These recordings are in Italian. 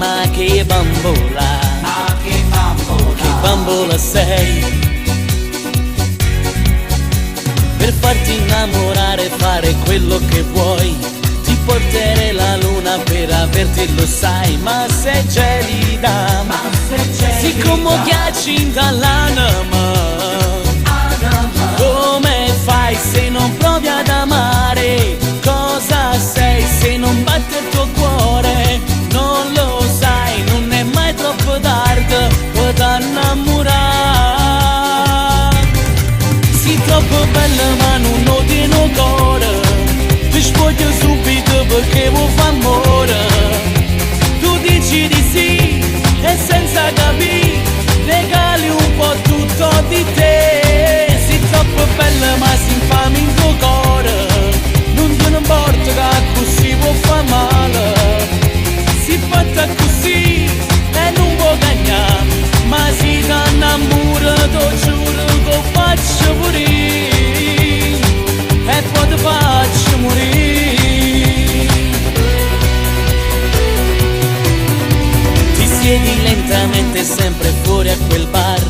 ma che bambola, che bambola sei. Per farti innamorare, fare quello che vuoi, ti porterei la luna per averti, lo sai. Ma sei gelida, siccome ghiacci dall'anima, come fai se non provi ad amare? Cosa sei se non batte il tuo cuore? Non lo sai, non è mai troppo tardi per innamorare. Sei troppo bella ma non ho di no cuore, ti spoglio subito perché vuoi fa amore. Tu dici di sì e senza capire regali un po' tutto di te. Sei troppo bella ma si infami in tuo cuore, non te ne importa che così può far male. Si fatta così e non può cagnare, ma si ti innamora, ti giuro che faccio morire e poi ti faccio morire. Ti siedi lentamente sempre fuori a quel bar,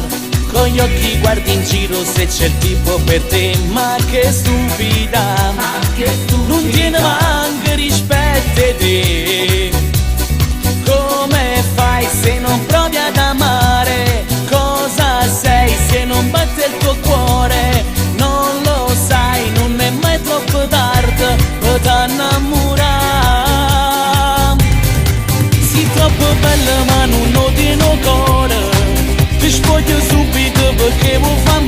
con gli occhi guardi in giro se c'è il tipo per te. Ma che stupida, non tiene manco rispetto te. Come fai se non provi ad amare? Cosa sei se non batte il tuo cuore? Non lo sai, non è mai troppo tardi per innamorare. Sei troppo bella ma non ho di no cuore, ti spoglio subito perché vuoi fa